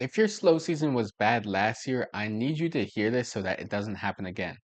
If your slow season was bad last year, I need you to hear this so that it doesn't happen again.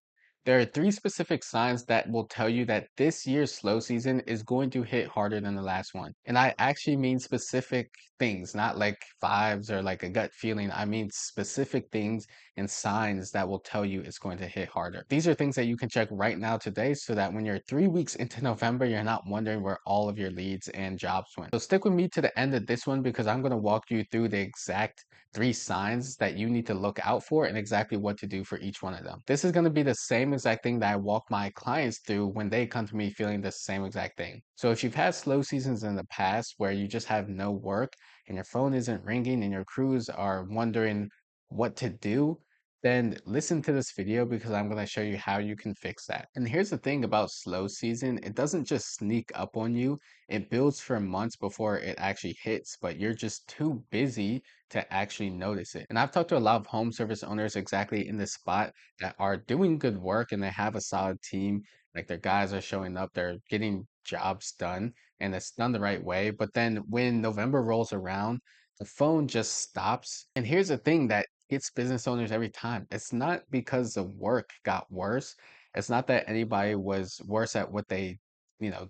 There are three specific signs that will tell you that this year's slow season is going to hit harder than the last one. And I actually mean specific things, not like vibes or like a gut feeling. I mean specific things and signs that will tell you it's going to hit harder. These are things that you can check right now today so that when you're 3 weeks into November, you're not wondering where all of your leads and jobs went. So stick with me to the end of this one because I'm going to walk you through the exact three signs that you need to look out for and exactly what to do for each one of them. This is going to be the same exact thing that I walk my clients through when they come to me feeling the same exact thing. So if you've had slow seasons in the past where you just have no work and your phone isn't ringing and your crews are wondering what to do, then listen to this video because I'm going to show you how you can fix that. And here's the thing about slow season, it doesn't just sneak up on you. It builds for months before it actually hits, but you're just too busy to actually notice it. And I've talked to a lot of home service owners exactly in this spot that are doing good work and they have a solid team. Like their guys are showing up, they're getting jobs done, and it's done the right way. But then when November rolls around, the phone just stops. And here's the thing that hits business owners every time. It's not because the work got worse. It's not that anybody was worse at what they,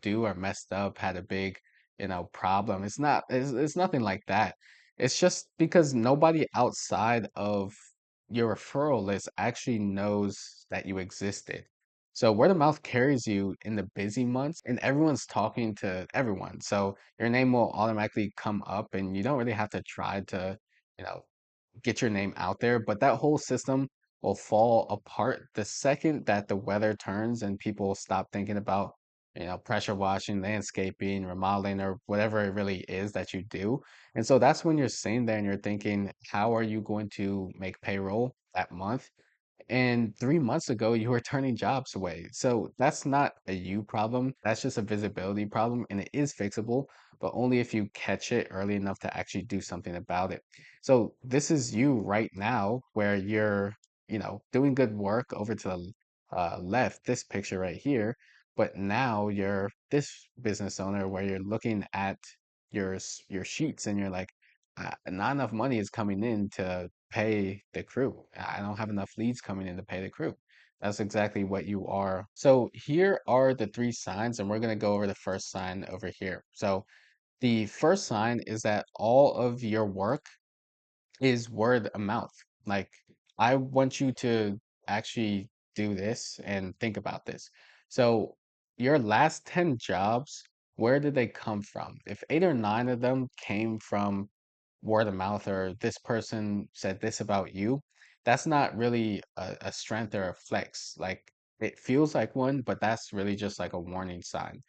do or messed up, had a big, problem. It's nothing like that. It's just because nobody outside of your referral list actually knows that you existed. So word of mouth carries you in the busy months and everyone's talking to everyone. So your name will automatically come up and you don't really have to try to, you know, get your name out there, but that whole system will fall apart the second that the weather turns and people stop thinking about, pressure washing, landscaping, remodeling, or whatever it really is that you do. And so that's when you're sitting there and you're thinking, how are you going to make payroll that month? And 3 months ago, you were turning jobs away. So that's not a you problem. That's just a visibility problem. And it is fixable, but only if you catch it early enough to actually do something about it. So this is you right now where you're, doing good work over to the left, this picture right here. But now you're this business owner where you're looking at your sheets and you're like, not enough money is coming in to pay the crew. I don't have enough leads coming in to pay the crew. That's exactly what you are. So here are the three signs, and we're going to go over the first sign over here. So the first sign is that all of your work is word of mouth. Like, I want you to actually do this and think about this. So, your last 10 jobs, where did they come from? If eight or nine of them came from word of mouth or this person said this about you, that's not really a strength or a flex. Like, it feels like one, but that's really just like a warning sign.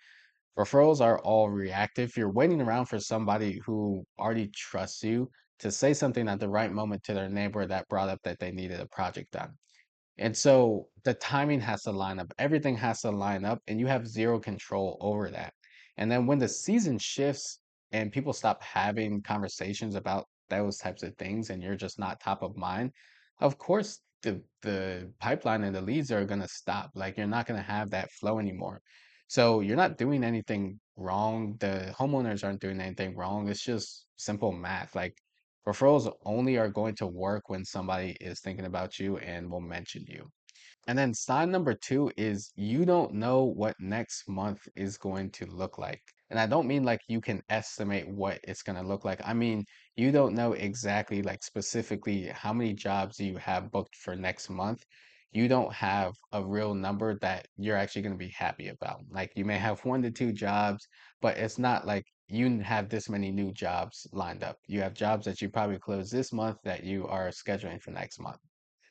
Referrals are all reactive. You're waiting around for somebody who already trusts you to say something at the right moment to their neighbor that brought up that they needed a project done. And so the timing has to line up. Everything has to line up, and you have zero control over that. And then when the season shifts and people stop having conversations about those types of things, and you're just not top of mind, of course the pipeline and the leads are gonna stop. Like you're not gonna have that flow anymore. So you're not doing anything wrong. The homeowners aren't doing anything wrong. It's just simple math. Like referrals only are going to work when somebody is thinking about you and will mention you. And then sign number two is you don't know what next month is going to look like. And I don't mean like you can estimate what it's going to look like. I mean, you don't know exactly, like specifically, how many jobs you have booked for next month. You don't have a real number that you're actually going to be happy about. Like you may have 1 to 2 jobs, but it's not like you have this many new jobs lined up. You have jobs that you probably close this month that you are scheduling for next month.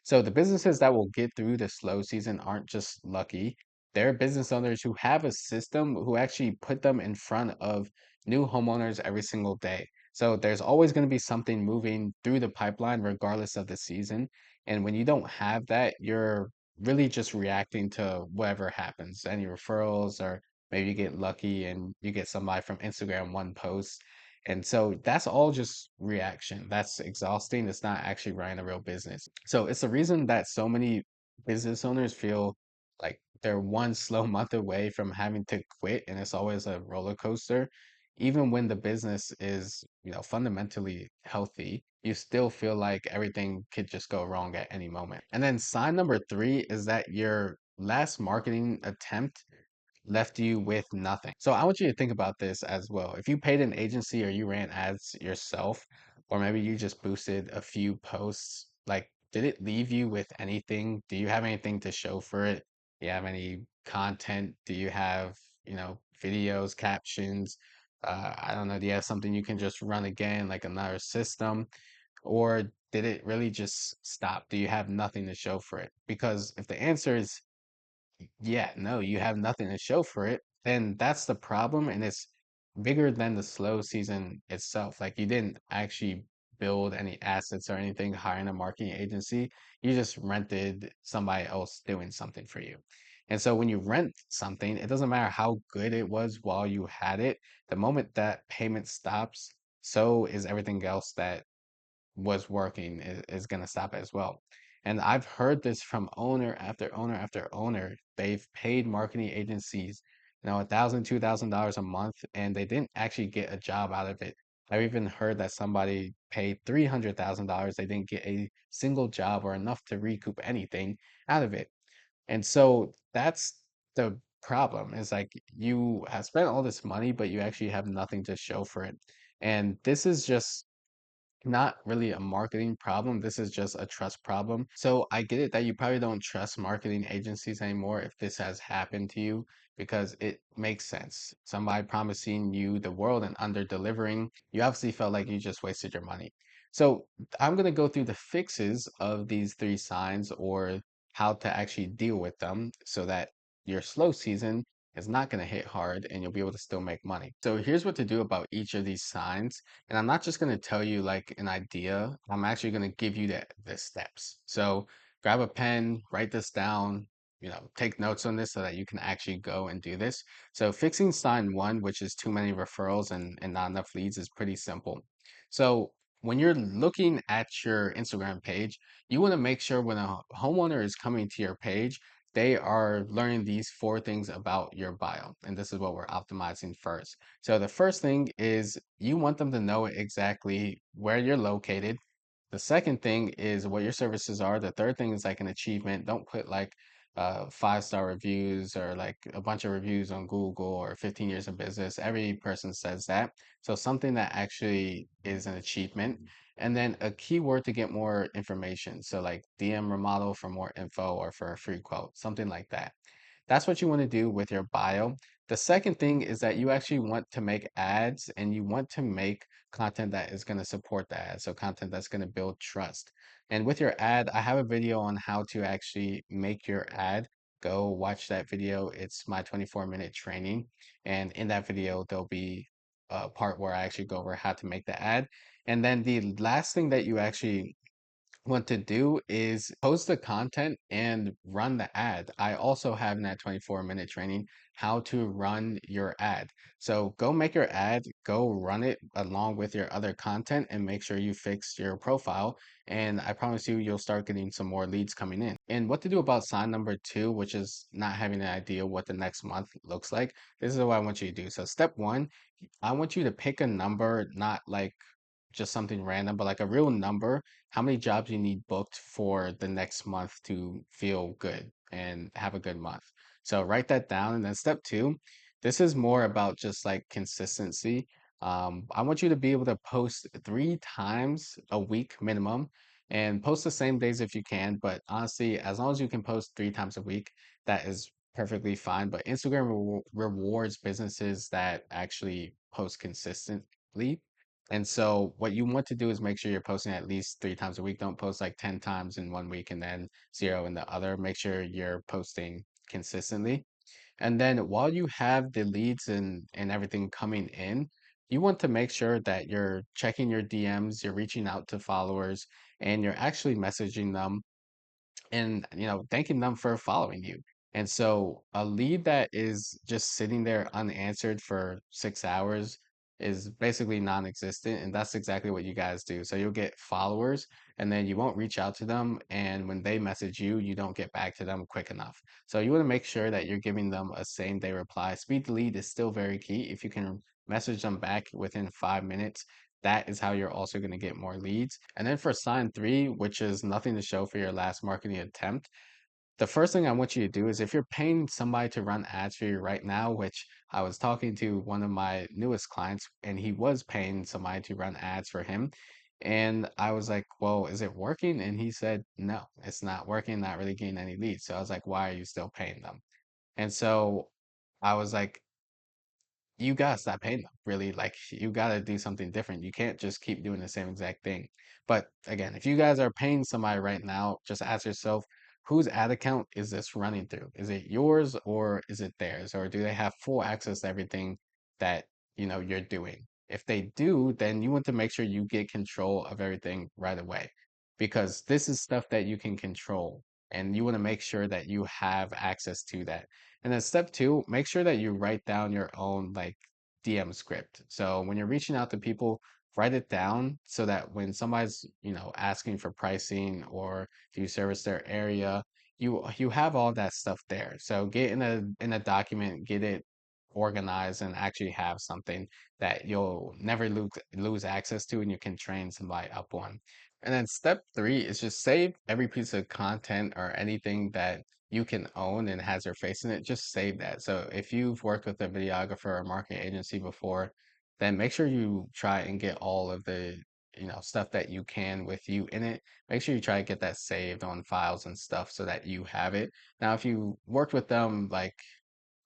So the businesses that will get through the slow season aren't just lucky. They're business owners who have a system who actually put them in front of new homeowners every single day. So there's always going to be something moving through the pipeline regardless of the season. And when you don't have that, you're really just reacting to whatever happens, any referrals, or maybe you get lucky and you get somebody from Instagram one post. And so that's all just reaction. That's exhausting. It's not actually running a real business. So it's the reason that so many business owners feel like they're one slow month away from having to quit, and it's always a roller coaster. even when the business is, fundamentally healthy, you still feel like everything could just go wrong at any moment. And then sign number three is that your last marketing attempt left you with nothing. So I want you to think about this as well. If you paid an agency or you ran ads yourself, or maybe you just boosted a few posts, like did it leave you with anything? Do you have anything to show for it? Do you have any content? Do you have, videos, captions? I don't know. Do you have something you can just run again, like another system? Or did it really just stop? Do you have nothing to show for it? Because if the answer is yeah, no, you have nothing to show for it, then that's the problem, and it's bigger than the slow season itself. Like you didn't actually build any assets or anything, hiring a marketing agency. You just rented somebody else doing something for you. And so when you rent something, it doesn't matter how good it was while you had it. The moment that payment stops, so is everything else that was working is going to stop as well. And I've heard this from owner after owner after owner. They've paid marketing agencies, $1,000, $2,000 a month, and they didn't actually get a job out of it. I've even heard that somebody paid $300,000. They didn't get a single job or enough to recoup anything out of it. And so that's the problem. Is like you have spent all this money, but you actually have nothing to show for it. And this is just not really a marketing problem. This is just a trust problem. So I get it that you probably don't trust marketing agencies anymore if this has happened to you because it makes sense. Somebody promising you the world and under delivering, you obviously felt like you just wasted your money. So I'm going to go through the fixes of these three signs or how to actually deal with them so that your slow season is not going to hit hard and you'll be able to still make money. So here's what to do about each of these signs. And I'm not just going to tell you like an idea, I'm actually going to give you the steps. So grab a pen, write this down, take notes on this so that you can actually go and do this. So fixing sign one, which is too many referrals and not enough leads, is pretty simple. So when you're looking at your Instagram page, you want to make sure when a homeowner is coming to your page, they are learning these four things about your bio. And this is what we're optimizing first. So the first thing is you want them to know exactly where you're located. The second thing is what your services are. The third thing is like an achievement. Don't put like 5-star reviews or like a bunch of reviews on Google or 15 years of business. Every person says that. So something that actually is an achievement. And then a keyword to get more information. So like DM remodel for more info or for a free quote, something like that. That's what you want to do with your bio. The second thing is that you actually want to make ads and you want to make content that is going to support the ad. So content that's going to build trust. And with your ad, I have a video on how to actually make your ad. Go watch that video. It's my 24-minute training. And in that video, there'll be a part where I actually go over how to make the ad. And then the last thing that you actually want to do is post the content and run the ad. I also have in that 24-minute training how to run your ad. So go make your ad, go run it along with your other content and make sure you fix your profile. And I promise you, you'll start getting some more leads coming in. And what to do about sign number two, which is not having an idea what the next month looks like. This is what I want you to do. So step one, I want you to pick a number, not like just something random, but like a real number, how many jobs you need booked for the next month to feel good and have a good month. So write that down. And then step two, this is more about just like consistency. I want you to be able to post 3 times a week minimum and post the same days if you can. But honestly, as long as you can post 3 times a week, that is perfectly fine. But Instagram rewards businesses that actually post consistently. And so what you want to do is make sure you're posting at least 3 times a week. Don't post like 10 times in one week and then zero in the other. Make sure you're posting consistently. And then while you have the leads and everything coming in, you want to make sure that you're checking your DMs, you're reaching out to followers, and you're actually messaging them and thanking them for following you. And so a lead that is just sitting there unanswered for 6 hours is basically non-existent, and that's exactly what you guys do. So you'll get followers and then you won't reach out to them, and when they message you, you don't get back to them quick enough. So you want to make sure that you're giving them a same day reply. Speed to lead is still very key. If you can message them back within 5 minutes. That is how you're also going to get more leads. And then for sign three, which is nothing to show for your last marketing attempt, the first thing I want you to do is if you're paying somebody to run ads for you right now, which I was talking to one of my newest clients and he was paying somebody to run ads for him. And I was like, well, is it working? And he said, no, it's not working, not really getting any leads. So I was like, why are you still paying them? And so I was like, you gotta stop paying them, really. Like, you gotta do something different. You can't just keep doing the same exact thing. But again, if you guys are paying somebody right now, just ask yourself, whose ad account is this running through? Is it yours or is it theirs? Or do they have full access to everything that, you're doing? If they do, then you want to make sure you get control of everything right away because this is stuff that you can control and you want to make sure that you have access to that. And then step two, make sure that you write down your own like DM script. So when you're reaching out to people, write it down so that when somebody's, asking for pricing or do you service their area, you have all that stuff there. So get in a document, get it organized and actually have something that you'll never lose access to and you can train somebody up on. And then step three is just save every piece of content or anything that you can own and has your face in it, just save that. So if you've worked with a videographer or marketing agency before, then make sure you try and get all of the, stuff that you can with you in it. Make sure you try to get that saved on files and stuff so that you have it. Now, if you worked with them like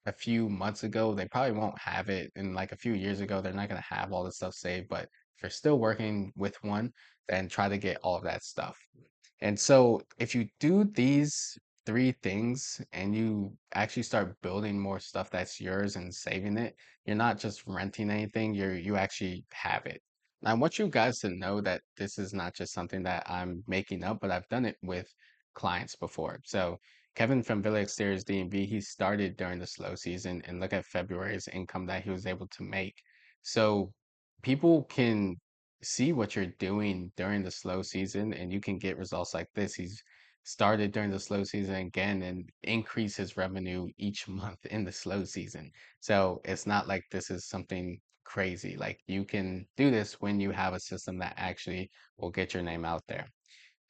a few months ago, they probably won't have it. And like a few years ago, they're not going to have all this stuff saved. But if you're still working with one, then try to get all of that stuff. And so if you do these three things and you actually start building more stuff that's yours and saving it, you're not just renting anything, you actually have it. And I want you guys to know that this is not just something that I'm making up, but I've done it with clients before. So Kevin from Villa Exteriors D&B, he started during the slow season and look at February's income that he was able to make. So people can see what you're doing during the slow season and you can get results like this. He's started during the slow season again and increase his revenue each month in the slow season. So it's not like this is something crazy. Like you can do this when you have a system that actually will get your name out there.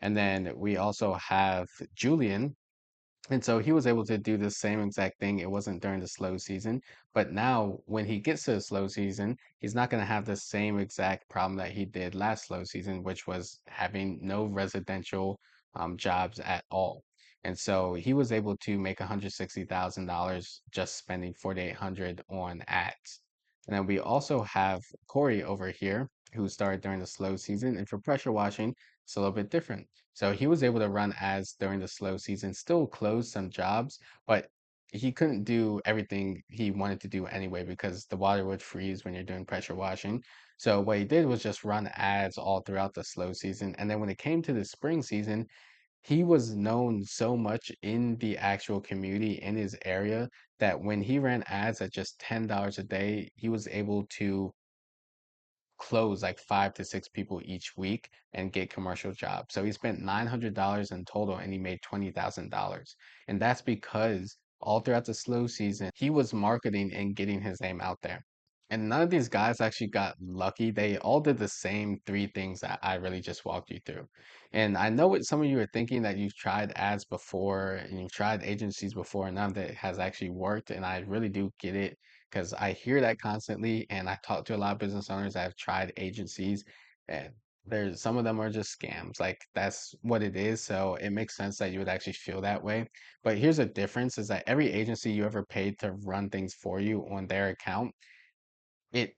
And then we also have Julian, and so he was able to do the same exact thing. It wasn't during the slow season, but now when he gets to the slow season, he's not going to have the same exact problem that he did last slow season, which was having no residential jobs at all. And so he was able to make $160,000 just spending 4,800 on ads. And then we also have Corey over here who started during the slow season. And for pressure washing, it's a little bit different. So he was able to run ads during the slow season, still close some jobs, but he couldn't do everything he wanted to do anyway because the water would freeze when you're doing pressure washing. So what he did was just run ads all throughout the slow season. And then when it came to the spring season, he was known so much in the actual community in his area that when he ran ads at just $10 a day, he was able to close like 5 to 6 people each week and get commercial jobs. So he spent $900 in total and he made $20,000. And that's because all throughout the slow season, he was marketing and getting his name out there. And none of these guys actually got lucky. They all did the same three things that I really just walked you through. And I know what some of you are thinking that you've tried ads before and you've tried agencies before, and none of that has actually worked. And I really do get it because I hear that constantly, and I talk to a lot of business owners that have tried agencies, and there's some of them are just scams. Like that's what it is. So it makes sense that you would actually feel that way. But here's a difference: is that every agency you ever paid to run things for you on their account, it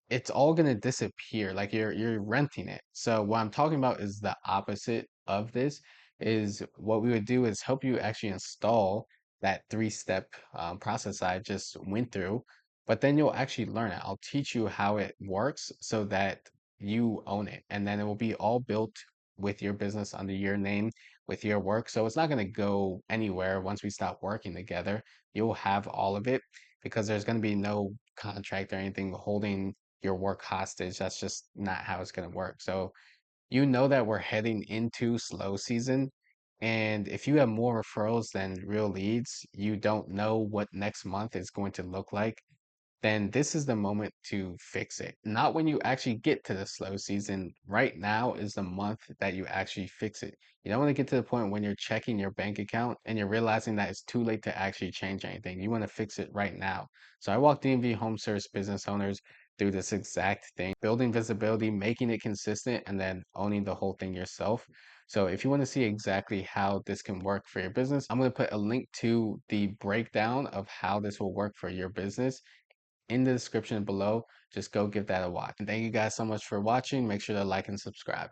it's all gonna disappear. Like you're renting it. So what I'm talking about is the opposite of this. Is what we would do is help you actually install that three-step process I just went through, but then you'll actually learn it. I'll teach you how it works so that you own it, and then it will be all built with your business under your name, with your work. So it's not gonna go anywhere once we stop working together. You'll have all of it because there's gonna be no contract or anything holding your work hostage. That's just not how it's going to work. So you know that we're heading into slow season. And if you have more referrals than real leads, you don't know what next month is going to look like. then this is the moment to fix it. Not when you actually get to the slow season. Right now is the month that you actually fix it. You don't want to get to the point when you're checking your bank account and you're realizing that it's too late to actually change anything. You want to fix it right now. So I walk DMV Home Service business owners through this exact thing, building visibility, making it consistent, and then owning the whole thing yourself. So if you want to see exactly how this can work for your business, I'm going to put a link to the breakdown of how this will work for your business in the description below. Just go give that a watch. And thank you guys so much for watching. Make sure to like and subscribe.